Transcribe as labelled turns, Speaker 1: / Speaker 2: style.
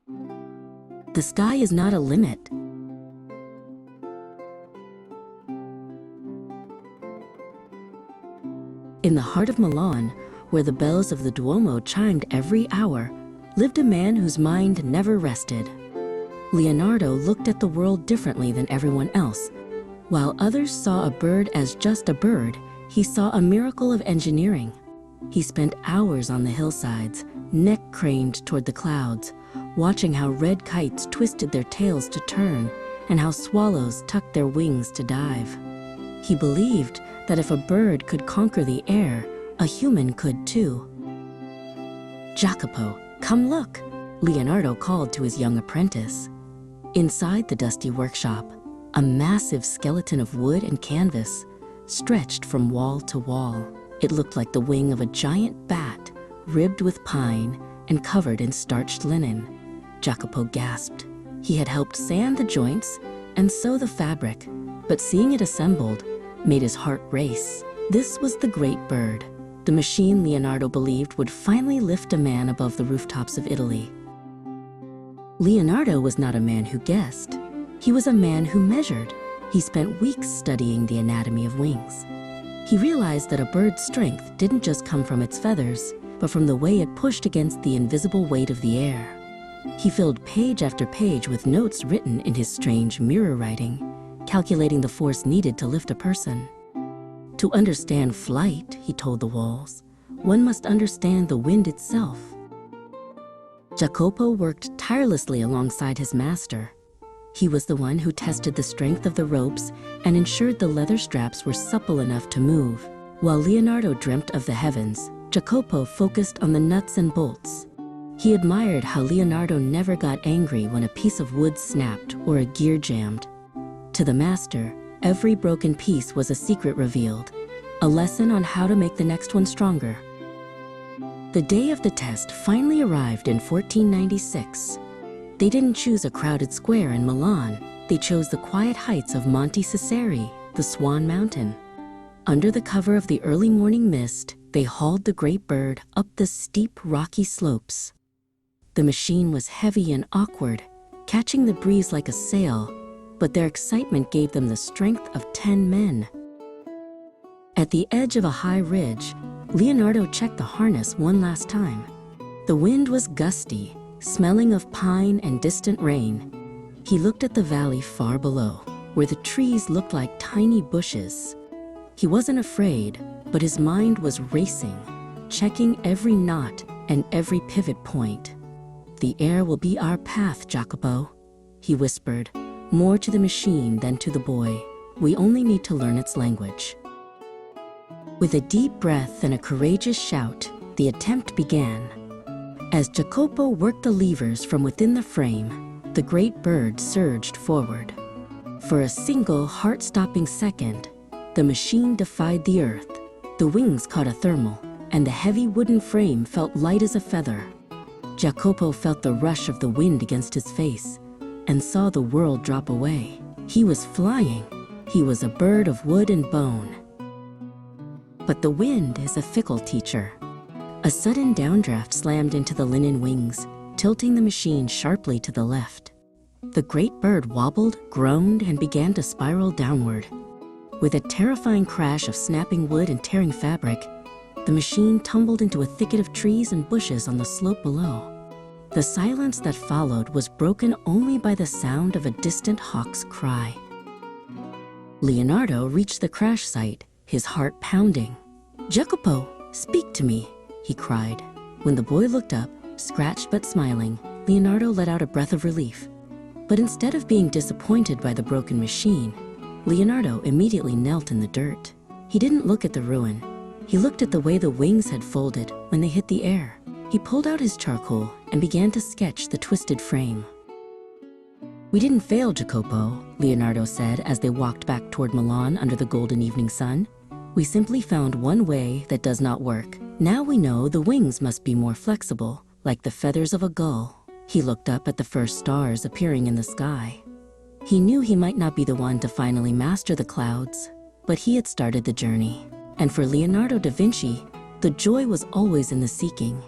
Speaker 1: The sky is not a limit. In the heart of Milan, where the bells of the Duomo chimed every hour, lived a man whose mind never rested. Leonardo looked at the world differently than everyone else. While others saw a bird as just a bird, he saw a miracle of engineering. He spent hours on the hillsides, neck craned toward the clouds, watching how red kites twisted their tails to turn and how swallows tucked their wings to dive. He believed that if a bird could conquer the air, a human could too. "Jacopo, come look," Leonardo called to his young apprentice. Inside the dusty workshop, a massive skeleton of wood and canvas stretched from wall to wall. It looked like the wing of a giant bat, ribbed with pine and covered in starched linen. Jacopo gasped. He had helped sand the joints and sew the fabric, but seeing it assembled made his heart race. This was the great bird, the machine Leonardo believed would finally lift a man above the rooftops of Italy. Leonardo was not a man who guessed. He was a man who measured. He spent weeks studying the anatomy of wings. He realized that a bird's strength didn't just come from its feathers, but from the way it pushed against the invisible weight of the air. He filled page after page with notes written in his strange mirror writing, calculating the force needed to lift a person. To understand flight, he told the walls, one must understand the wind itself. Jacopo worked tirelessly alongside his master. He was the one who tested the strength of the ropes and ensured the leather straps were supple enough to move. While Leonardo dreamt of the heavens, Jacopo focused on the nuts and bolts. He admired how Leonardo never got angry when a piece of wood snapped or a gear jammed. To the master, every broken piece was a secret revealed, a lesson on how to make the next one stronger. The day of the test finally arrived in 1496. They didn't choose a crowded square in Milan. They chose the quiet heights of Monte Cesari, the Swan Mountain. Under the cover of the early morning mist, they hauled the great bird up the steep, rocky slopes. The machine was heavy and awkward, catching the breeze like a sail, but their excitement gave them the strength of 10 men. At the edge of a high ridge, Leonardo checked the harness one last time. The wind was gusty, smelling of pine and distant rain. He looked at the valley far below, where the trees looked like tiny bushes. He wasn't afraid, but his mind was racing, checking every knot and every pivot point. "The air will be our path, Jacopo," he whispered, more to the machine than to the boy. "We only need to learn its language." With a deep breath and a courageous shout, the attempt began. As Jacopo worked the levers from within the frame, the great bird surged forward. For a single heart-stopping second, the machine defied the earth. The wings caught a thermal, and the heavy wooden frame felt light as a feather. Jacopo felt the rush of the wind against his face and saw the world drop away. He was flying. He was a bird of wood and bone. But the wind is a fickle teacher. A sudden downdraft slammed into the linen wings, tilting the machine sharply to the left. The great bird wobbled, groaned, and began to spiral downward. With a terrifying crash of snapping wood and tearing fabric, the machine tumbled into a thicket of trees and bushes on the slope below. The silence that followed was broken only by the sound of a distant hawk's cry. Leonardo reached the crash site, his heart pounding. "Jacopo, speak to me," he cried. When the boy looked up, scratched but smiling, Leonardo let out a breath of relief. But instead of being disappointed by the broken machine, Leonardo immediately knelt in the dirt. He didn't look at the ruin. He looked at the way the wings had folded when they hit the air. He pulled out his charcoal and began to sketch the twisted frame. "We didn't fail, Jacopo," Leonardo said as they walked back toward Milan under the golden evening sun. "We simply found one way that does not work. Now we know the wings must be more flexible, like the feathers of a gull." He looked up at the first stars appearing in the sky. He knew he might not be the one to finally master the clouds, but he had started the journey. And for Leonardo da Vinci, the joy was always in the seeking.